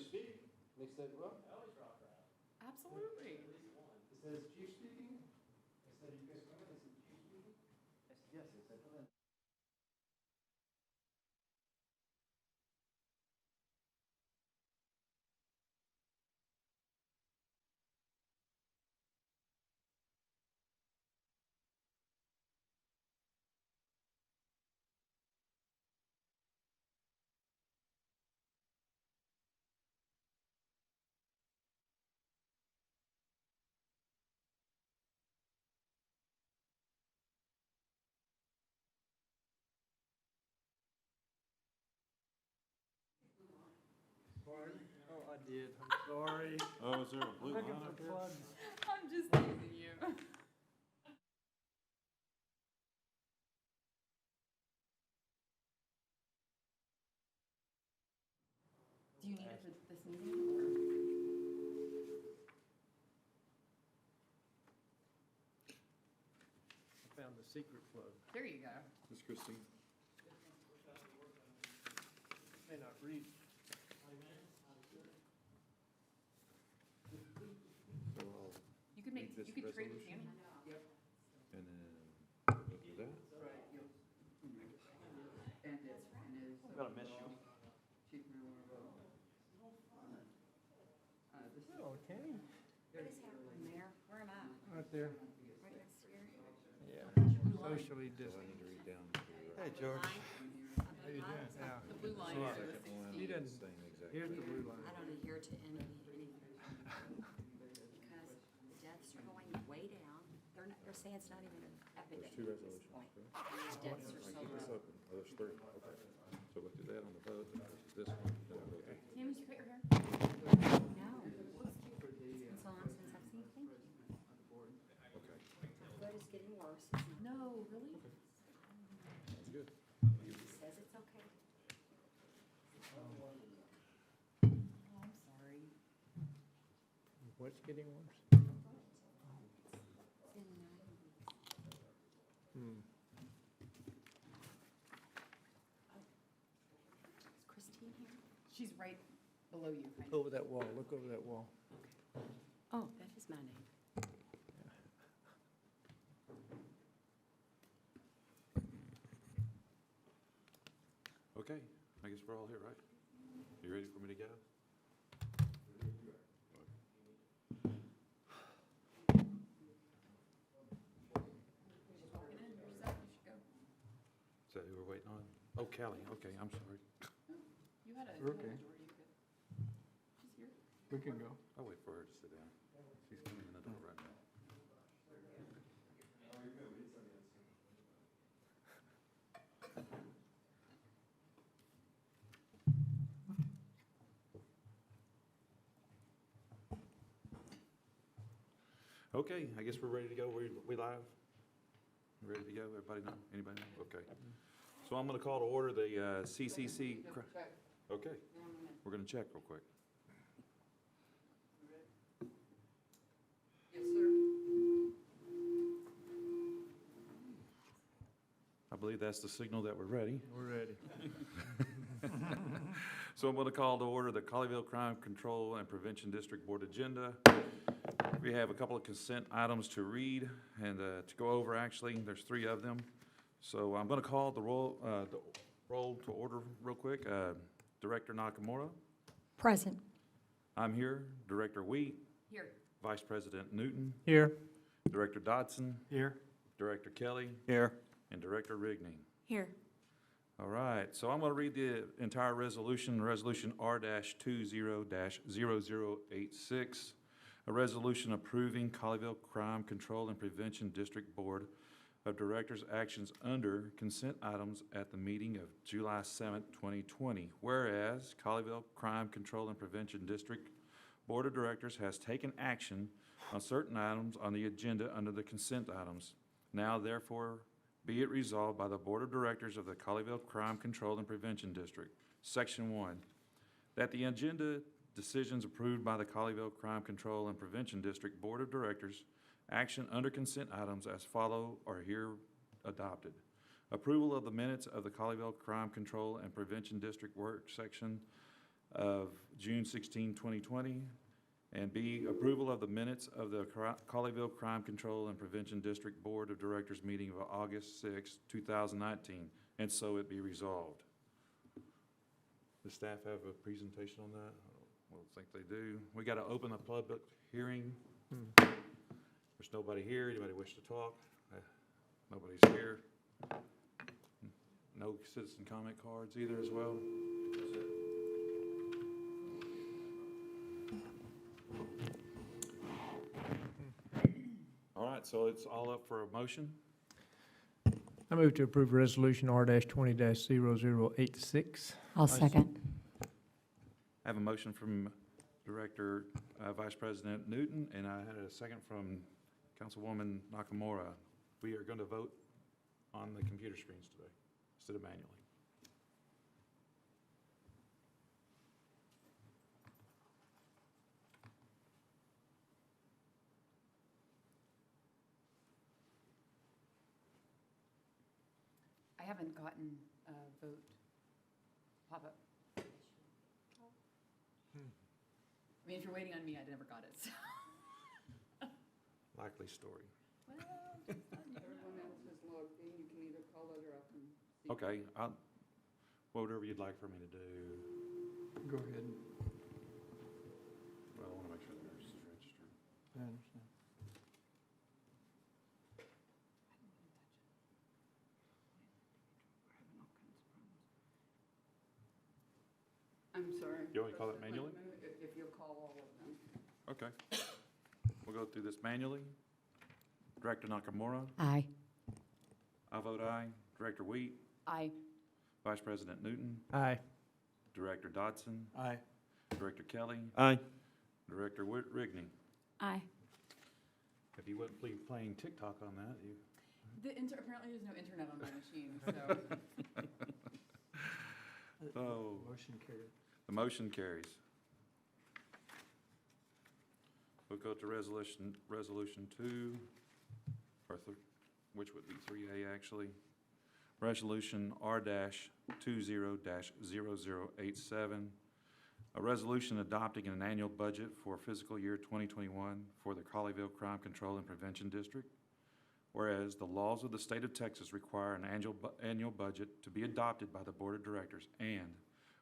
speak. And they said, well, Absolutely. it says chief speaking. I said, you guys coming? I said, chief speaking. I said, yes. I said, well, then. Oh, I did. I'm sorry. Oh, is there a I'm blue looking line for up here? plugs. I'm just teasing you. Do you need it for this meeting? I found the secret plug. There you go. Miss Christine. May not read. So I'll You could make, read this you could trade with resolution, him. Yep. and then go through that. I'm gonna miss you. Oh, Kenny. What is happening there? Where am I? Right there. Right next to you? Yeah. Socially So I distant. need to read down to. Hey, George. How you doing? Yeah. The blue line So, is the Second one, 60. He doesn't- same exact. Here's the thing. blue line. I don't adhere to anything. Because deaths are going way down. They're saying it's not even an epidemic There's two at this resolutions, point. correct? Deaths are I so keep this low. open. Oh, there's three. Okay. So go through that on the vote, and this one, then I'll go through. Tammy, did you cut your hair? No. It's been so long since I've seen, thank you. Okay, But it's getting worse. It's not- No, really? sounds good. He says it's okay. Oh, I'm sorry. What's getting worse? It's in, Hmm. is Christine here? She's right below you, kind of. Over that wall. Look over that wall. Oh, that is my name. Okay, I guess we're all here, right? You ready for me to go? She's walking in. She's up. You should go. Is that who we're waiting on? Oh, Callie, okay, I'm sorry. You had a We're door okay. you could. She's here. We can go. I'll wait for her to sit down. She's coming in the door right now. Okay, I guess we're ready to go. We live? Ready to go? Everybody know? Anybody know? Okay. So I'm gonna call to order the CCC. Okay, we're gonna check real quick. Yes, sir. I believe that's the signal that we're ready. We're ready. So I'm going to call to order the Colleyville Crime Control and Prevention District Board agenda. We have a couple of consent items to read and to go over, actually. There's three of them. So I'm going to call the roll to order real quick. Director Nakamura, Present. I'm here. Director Wheat, Here. Vice President Newton, Here. Director Dodson, Here. Director Kelly, Here. and Director Rigney. Here. All right, so I'm going to read the entire resolution, Resolution R-20-0086, a resolution approving Colleyville Crime Control and Prevention District Board of Directors' actions under consent items at the meeting of July 7th, 2020. Whereas Colleyville Crime Control and Prevention District Board of Directors has taken action on certain items on the agenda under the consent items. Now therefore be it resolved by the Board of Directors of the Colleyville Crime Control and Prevention District, Section 1, that the agenda decisions approved by the Colleyville Crime Control and Prevention District Board of Directors, action under consent items as follow are here adopted. Approval of the minutes of the Colleyville Crime Control and Prevention District Work Section of June 16, 2020. And B, approval of the minutes of the Colleyville Crime Control and Prevention District Board of Directors meeting of August 6, 2019, and so it be resolved. Does staff have a presentation on that? I don't think they do. We got to open the public hearing. There's nobody here. Anybody wish to talk? Nobody's here. No citizen comment cards either as well? All right, so it's all up for a motion. I move to approve Resolution R-20-0086. I'll second. I have a motion from Director, Vice President Newton, and I had a second from Councilwoman Nakamura. We are going to vote on the computer screens today instead of manually. I haven't gotten a vote pop-up. I mean, if you're waiting on me, I never got it, so. Likely story. Well, Everyone else is logged in, you can either call it or I can see. Okay, whatever you'd like for me to do. Go ahead. Well, I want to make sure the nurse is registered. I understand. I'm sorry. You want me to call it manually? If you'll call all of them. Okay. We'll go through this manually. Director Nakamura, Aye. I vote aye. Director Wheat, I, Vice President Newton, Aye. Director Dodson, Aye. Director Kelly, Aye. Director Rigney. Aye. If you wouldn't be playing TikTok on that, you. apparently there's no internet on my machine, so. Oh, Motion carried. the motion carries. We'll go to resolution 2, or which would be 3A actually. Resolution R-20-0087, a resolution adopting an annual budget for fiscal year 2021 for the Colleyville Crime Control and Prevention District. Whereas the laws of the state of Texas require an annual budget to be adopted by the Board of Directors, and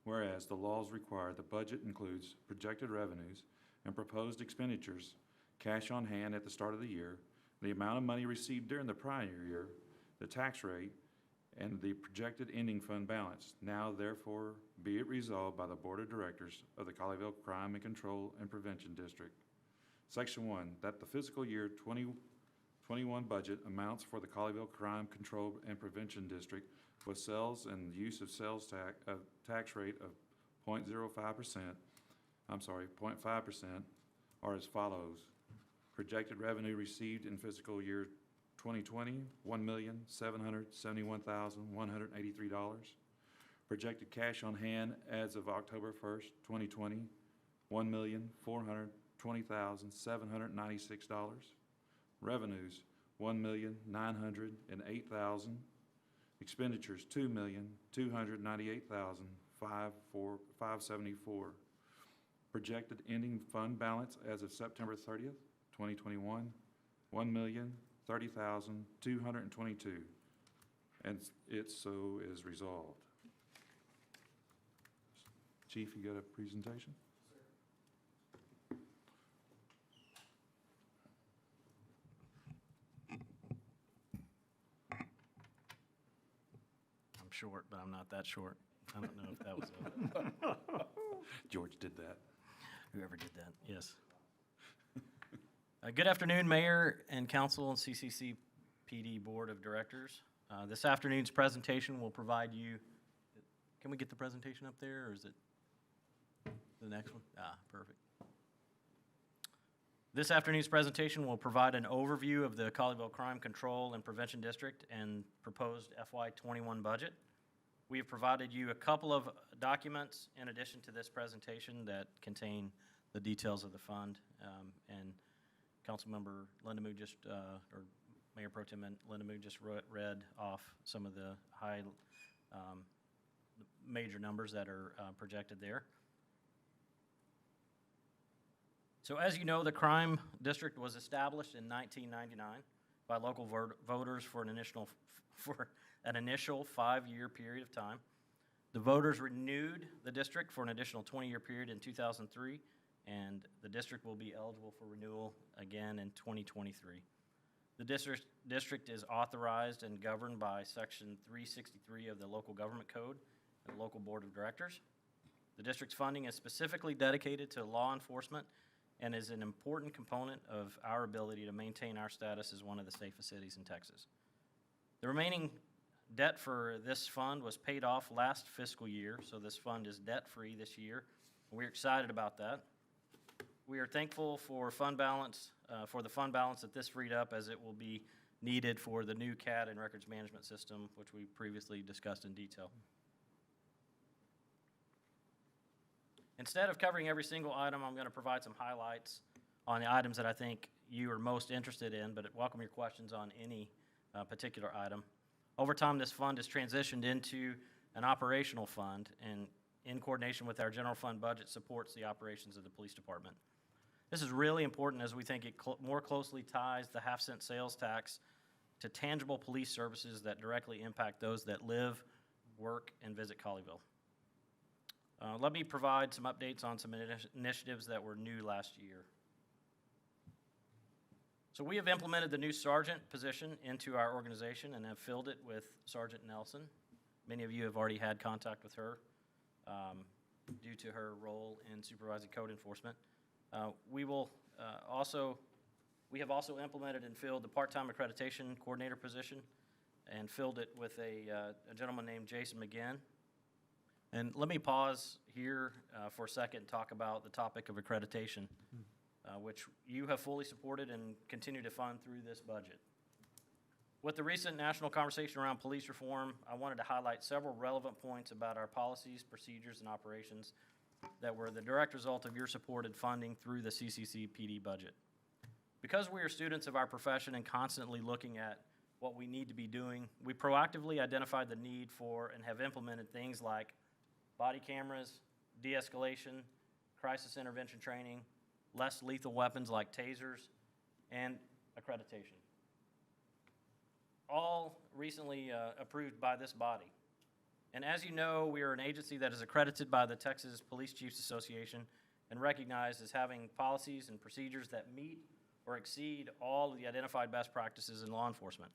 whereas the laws require the budget includes projected revenues and proposed expenditures, cash on hand at the start of the year, the amount of money received during the prior year, the tax rate, and the projected ending fund balance. Now therefore be it resolved by the Board of Directors of the Colleyville Crime and Control and Prevention District. Section 1, that the fiscal year 2021 budget amounts for the Colleyville Crime Control and Prevention District with sales and use of sales tax rate of 0.5% are as follows. Projected revenue received in fiscal year 2020, $1,771,183. Projected cash on hand as of October 1st, 2020, $1,420,796. Revenues, $1,908,000. Expenditures, $2,298,574. Projected ending fund balance as of September 30th, 2021, $1,030,222. And it so is resolved. Chief, you got a presentation? I'm short, but I'm not that short. I don't know if that was George did that. whoever did that. Yes. Good afternoon, Mayor and Council and CCCPD Board of Directors. This afternoon's presentation will provide you, can we get the presentation up there, or is it the next one? Perfect. This afternoon's presentation will provide an overview of the Colleyville Crime Control and Prevention District and proposed FY21 budget. We have provided you a couple of documents in addition to this presentation that contain the details of the fund, and Councilmember Lindamood just, or Mayor Pro Tem Lindamood just read off some of the high major numbers that are projected there. So as you know, the crime district was established in 1999 by local voters for an initial 5-year period of time. The voters renewed the district for an additional 20-year period in 2003, and the district will be eligible for renewal again in 2023. The district is authorized and governed by Section 363 of the Local Government Code and the Local Board of Directors. The district's funding is specifically dedicated to law enforcement and is an important component of our ability to maintain our status as one of the safest cities in Texas. The remaining debt for this fund was paid off last fiscal year, so this fund is debt-free this year. We're excited about that. We are thankful for the fund balance that this freed up, as it will be needed for the new CAD and records management system, which we previously discussed in detail. Instead of covering every single item, I'm going to provide some highlights on the items that I think you are most interested in, but welcome your questions on any particular item. Over time, this fund has transitioned into an operational fund, and in coordination with our general fund budget, supports the operations of the police department. This is really important as we think it more closely ties the half-cent sales tax to tangible police services that directly impact those that live, work, and visit Colleyville. Let me provide some updates on some initiatives that were new last year. So we have implemented the new sergeant position into our organization and have filled it with Sergeant Nelson. Many of you have already had contact with her due to her role in supervising code enforcement. We have also implemented and filled the part-time accreditation coordinator position and filled it with a gentleman named Jason McGinn. And let me pause here for a second and talk about the topic of accreditation, which you have fully supported and continue to fund through this budget. With the recent national conversation around police reform, I wanted to highlight several relevant points about our policies, procedures, and operations that were the direct result of your supported funding through the CCCPD budget. Because we are students of our profession and constantly looking at what we need to be doing, we proactively identified the need for and have implemented things like body cameras, de-escalation, crisis intervention training, less lethal weapons like tasers, and accreditation. All recently approved by this body. And as you know, we are an agency that is accredited by the Texas Police Chiefs Association and recognized as having policies and procedures that meet or exceed all of the identified best practices in law enforcement.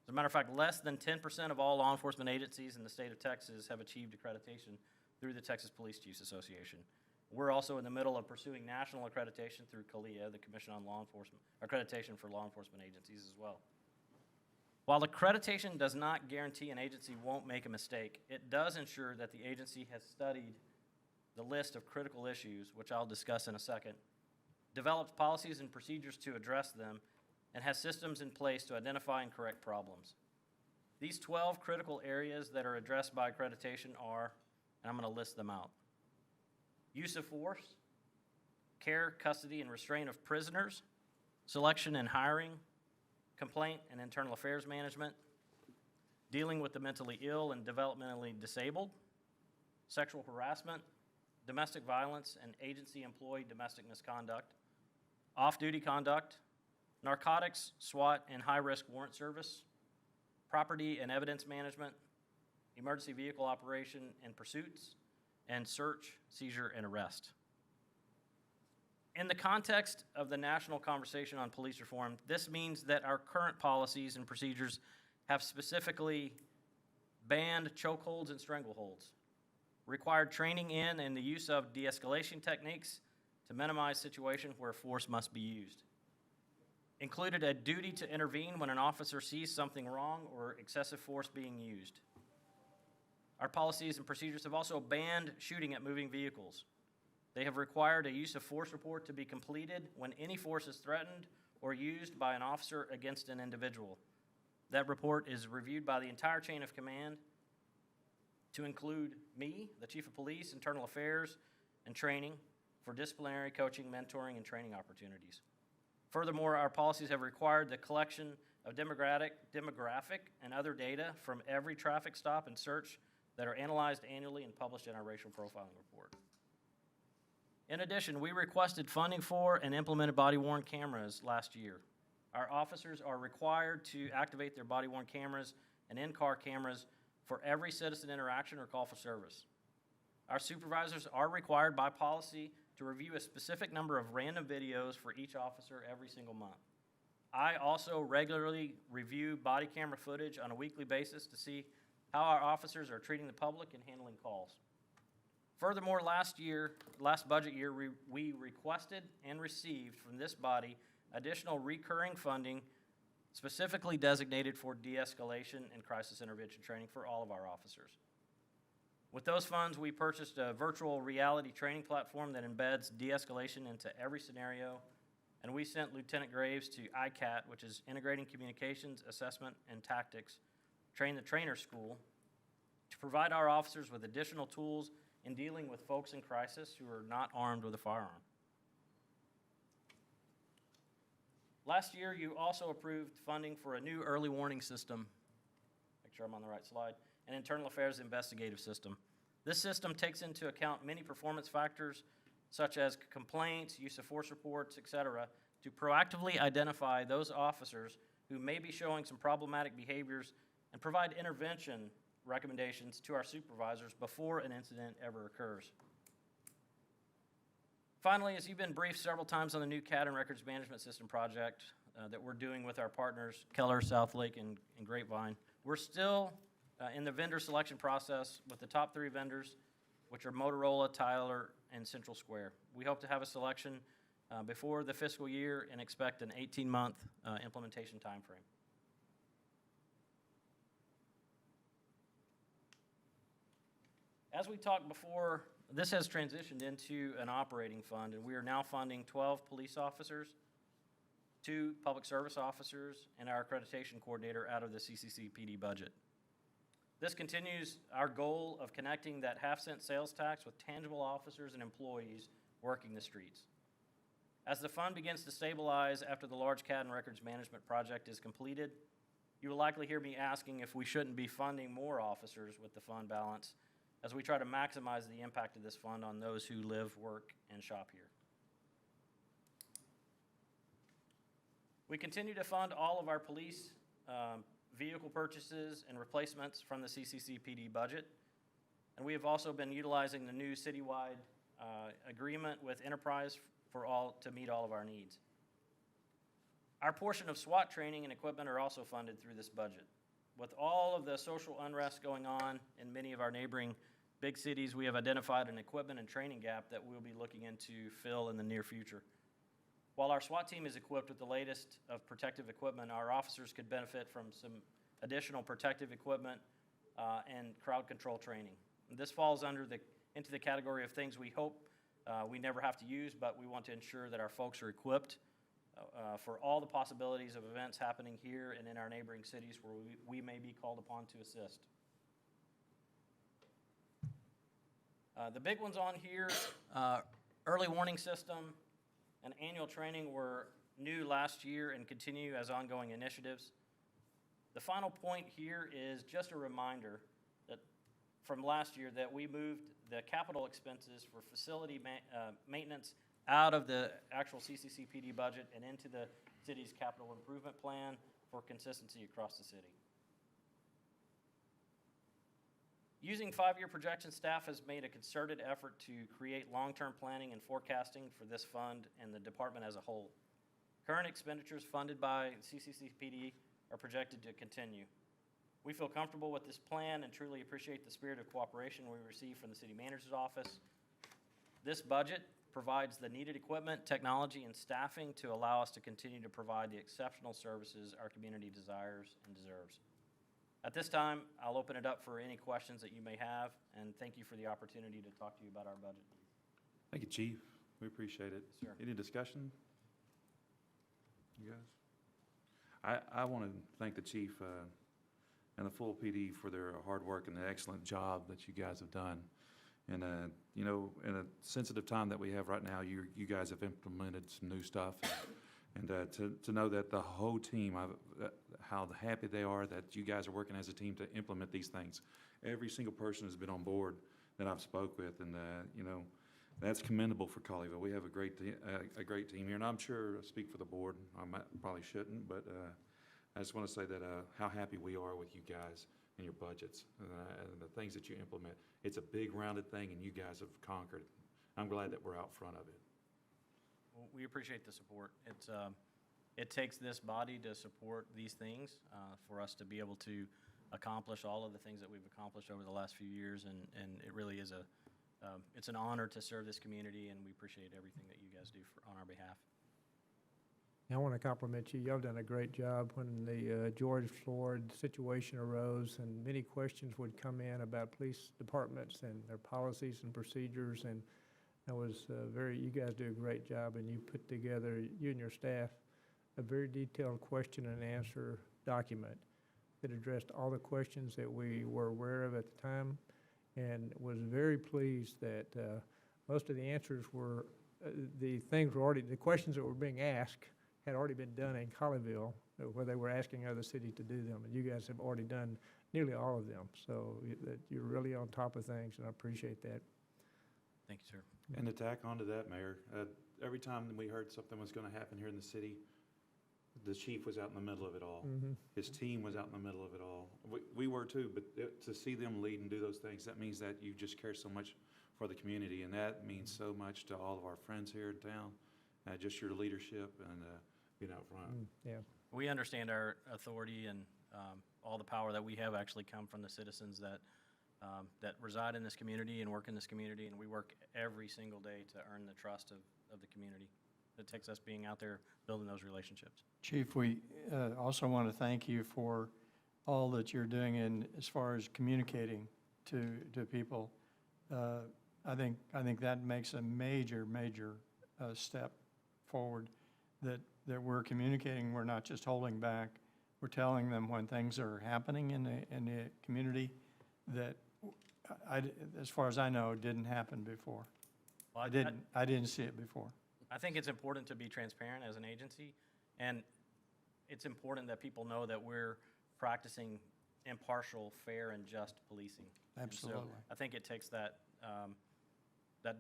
As a matter of fact, less than 10% of all law enforcement agencies in the state of Texas have achieved accreditation through the Texas Police Chiefs Association. We're also in the middle of pursuing national accreditation through CALEA, the Commission on Law Enforcement, accreditation for law enforcement agencies as well. While accreditation does not guarantee an agency won't make a mistake, it does ensure that the agency has studied the list of critical issues, which I'll discuss in a second, developed policies and procedures to address them, and has systems in place to identify and correct problems. These 12 critical areas that are addressed by accreditation are, and I'm going to list them out: use of force, care, custody, and restraint of prisoners, selection and hiring, complaint and internal affairs management, dealing with the mentally ill and developmentally disabled, sexual harassment, domestic violence and agency-employed domestic misconduct, off-duty conduct, narcotics, SWAT, and high-risk warrant service, property and evidence management, emergency vehicle operation and pursuits, and search, seizure, and arrest. In the context of the national conversation on police reform, this means that our current policies and procedures have specifically banned chokeholds and strangleholds, required training in and the use of de-escalation techniques to minimize situations where force must be used, included a duty to intervene when an officer sees something wrong or excessive force being used. Our policies and procedures have also banned shooting at moving vehicles. They have required a use of force report to be completed when any force is threatened or used by an officer against an individual. That report is reviewed by the entire chain of command to include me, the Chief of Police, Internal Affairs, and Training for disciplinary coaching, mentoring, and training opportunities. Furthermore, our policies have required the collection of demographic and other data from every traffic stop and search that are analyzed annually and published in our racial profiling report. In addition, we requested funding for and implemented body-worn cameras last year. Our officers are required to activate their body-worn cameras and in-car cameras for every citizen interaction or call for service. Our supervisors are required by policy to review a specific number of random videos for each officer every single month. I also regularly review body camera footage on a weekly basis to see how our officers are treating the public and handling calls. Furthermore, last budget year, we requested and received from this body additional recurring funding specifically designated for de-escalation and crisis intervention training for all of our officers. With those funds, we purchased a virtual reality training platform that embeds de-escalation into every scenario, and we sent Lieutenant Graves to ICAT, which is Integrating Communications, Assessment, and Tactics, Train the Trainer School, to provide our officers with additional tools in dealing with folks in crisis who are not armed with a firearm. Last year, you also approved funding for a new early warning system, make sure I'm on the right slide, an internal affairs investigative system. This system takes into account many performance factors such as complaints, use of force reports, etc., to proactively identify those officers who may be showing some problematic behaviors and provide intervention recommendations to our supervisors before an incident ever occurs. Finally, as you've been briefed several times on the new CAD and Records Management System project that we're doing with our partners, Keller, Southlake, and Grapevine, we're still in the vendor selection process with the top 3 vendors, which are Motorola, Tyler, and Central Square. We hope to have a selection before the fiscal year and expect an 18-month implementation timeframe. As we talked before, this has transitioned into an operating fund, and we are now funding 12 police officers, 2 public service officers, and our accreditation coordinator out of the CCCPD budget. This continues our goal of connecting that half-cent sales tax with tangible officers and employees working the streets. As the fund begins to stabilize after the large CAD and records management project is completed, you will likely hear me asking if we shouldn't be funding more officers with the fund balance as we try to maximize the impact of this fund on those who live, work, and shop here. We continue to fund all of our police vehicle purchases and replacements from the CCCPD budget, and we have also been utilizing the new citywide agreement with Enterprise to meet all of our needs. Our portion of SWAT training and equipment are also funded through this budget. With all of the social unrest going on in many of our neighboring big cities, we have identified an equipment and training gap that we'll be looking into fill in the near future. While our SWAT team is equipped with the latest of protective equipment, our officers could benefit from some additional protective equipment and crowd control training. This falls into the category of things we hope we never have to use, but we want to ensure that our folks are equipped for all the possibilities of events happening here and in our neighboring cities where we may be called upon to assist. The big ones on here, early warning system and annual training were new last year and continue as ongoing initiatives. The final point here is just a reminder that from last year that we moved the capital expenses for facility maintenance out of the actual CCCPD budget and into the city's capital improvement plan for consistency across the city. Using 5-year projection, staff has made a concerted effort to create long-term planning and forecasting for this fund and the department as a whole. Current expenditures funded by CCCPD are projected to continue. We feel comfortable with this plan and truly appreciate the spirit of cooperation we receive from the city manager's office. This budget provides the needed equipment, technology, and staffing to allow us to continue to provide the exceptional services our community desires and deserves. At this time, I'll open it up for any questions that you may have, and thank you for the opportunity to talk to you about our budget. Thank you, Chief. We appreciate it. Sure. Any discussion? You guys? I want to thank the Chief and the full PD for their hard work and the excellent job that you guys have done. And, you know, in a sensitive time that we have right now, you guys have implemented some new stuff. And to know that the whole team, how happy they are that you guys are working as a team to implement these things. Every single person has been on board that I've spoke with. And, you know, That's commendable for Colleyville. We have a great team here, and I'm sure, I speak for the board, probably shouldn't, but I just want to say that how happy we are with you guys and your budgets and the things that you implement. It's a big rounded thing, and you guys have conquered it. I'm glad that we're out front of it. Well, we appreciate the support. It takes this body to support these things, for us to be able to accomplish all of the things that we've accomplished over the last few years, and it really is it's an honor to serve this community, and we appreciate everything that you guys do on our behalf. I want to compliment you. Y'all done a great job when the George Floyd situation arose, and many questions would come in about police departments and their policies and procedures, and that was you guys do a great job, and you put together, you and your staff, a very detailed question and answer document that addressed all the questions that we were aware of at the time, and was very pleased that most of the answers were, the questions that were being asked had already been done in Colleyville, where they were asking other cities to do them, and you guys have already done nearly all of them. So that you're really on top of things, and I appreciate that. Thank you, sir. And to tack onto that, Mayor, every time we heard something was going to happen here in the city, the chief was out in the middle of it all. Mm-hmm. His team was out in the middle of it all. We were too, but to see them lead and do those things, that means that you just care so much for the community, and that means so much to all of our friends here in town. Just your leadership and being out front. Yeah. We understand our authority and all the power that we have actually come from the citizens that reside in this community and work in this community, and we work every single day to earn the trust of the community. It takes us being out there building those relationships. Chief, we also want to thank you for all that you're doing as far as communicating to people. I think that makes a major step forward, that we're communicating. We're not just holding back. We're telling them when things are happening in the community that, as far as I know, didn't happen before. Well, I didn't see it before. I think it's important to be transparent as an agency, and it's important that people know that we're practicing impartial, fair, and just policing. Absolutely. And so I think it takes that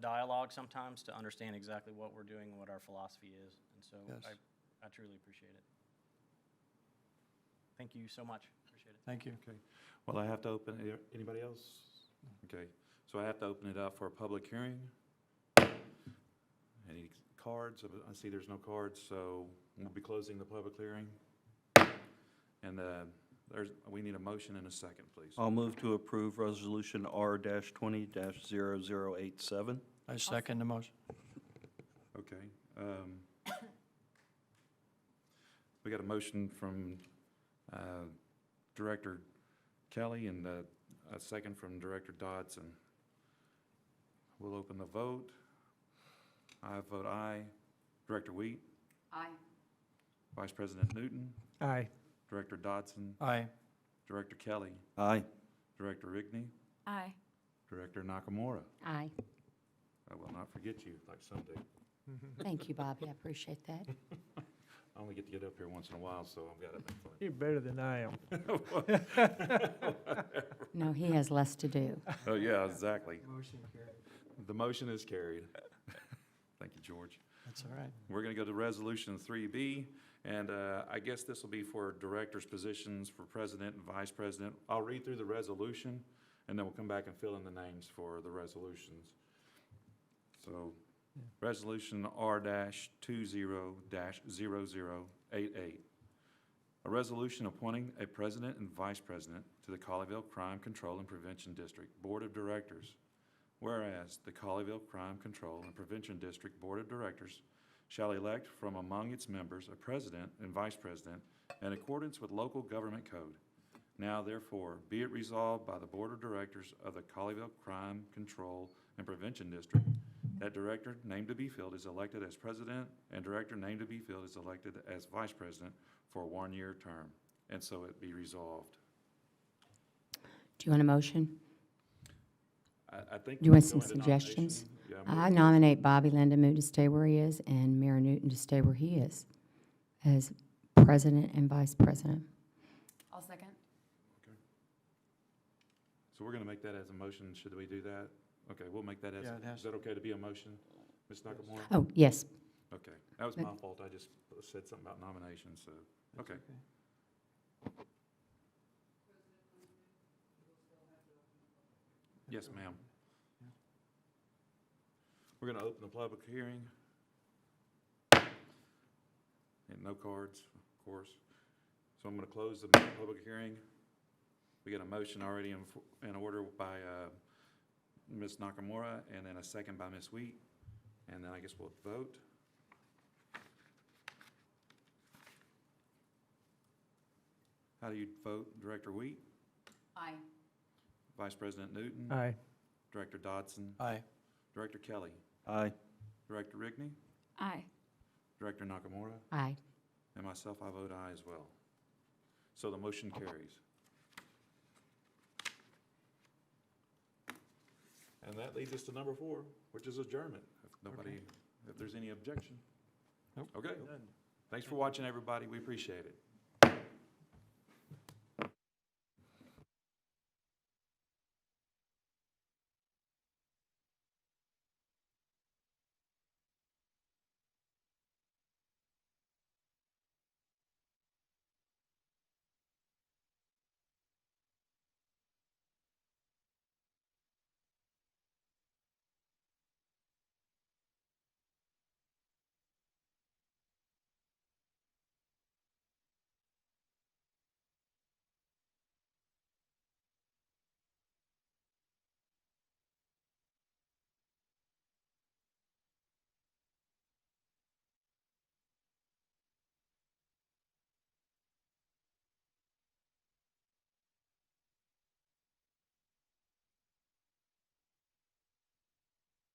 dialogue sometimes to understand exactly what we're doing and what our philosophy is. And so Yes. I truly appreciate it. Thank you so much. Appreciate it. Thank you. Okay. Well, I have to open, anybody else? Okay. So I have to open it up for a public hearing. Any cards? I see there's no cards, so we'll be closing the public hearing. And we need a motion and a second, please. I'll move to approve Resolution R-20-0087. I second the motion. Okay. We got a motion from Director Kelly and a second from Director Dodson. We'll open the vote. I vote aye. Director Wheat? Aye. Vice President Newton? Aye. Director Dodson? Aye. Director Kelly? Aye. Director Rigney? Aye. Director Nakamura? Aye. I will not forget you like some do. Thank you, Bobby. I appreciate that. I only get to get up here once in a while, so I've got to make fun. You're better than I am. No, he has less to do. Oh, yeah, exactly. Motion carried. The motion is carried. Thank you, George. That's all right. We're going to go to Resolution 3B, and I guess this will be for directors' positions for president and vice president. I'll read through the resolution, and then we'll come back and fill in the names for the resolutions. So, Resolution R-20-0088. A resolution appointing a president and vice president to the Colleyville Crime Control and Prevention District Board of Directors. Whereas the Colleyville Crime Control and Prevention District Board of Directors shall elect from among its members a president and vice president in accordance with local government code. Now therefore, be it resolved by the Board of Directors of the Colleyville Crime Control and Prevention District that director named to be filled is elected as president and director named to be filled is elected as vice president for a one-year term. And so it be resolved. Do you want a motion? I think. Do you want we some go into suggestions? nomination. Yeah, I nominate Bobby Lindamood to stay where he is and Mayor Newton to stay where he is as president and vice president. I'll second. So we're going to make that as a motion. Should we do that? Okay, we'll make that as, Yeah, it has is that okay to be a motion, Ms. Nakamura? Oh, yes. Okay, that was my fault, I just said something about nominations, so, That's okay. Yes, ma'am. We're gonna open the public hearing. And no cards, of course. So I'm gonna close the public hearing. We got a motion already in order by Ms. Nakamura, and then a second by Ms. Wheat. And then I guess we'll vote. How do you vote, Director Wheat? Aye. Vice President Newton? Aye. Director Dodson? Aye. Director Kelly? Aye. Director Rigney? Aye. Director Nakamura? Aye. And myself, I vote aye as well. So the motion carries. And that leads us to number 4, which is adjournment. If nobody, if there's any objection. Nope. Okay. Thanks for watching, everybody. We appreciate it.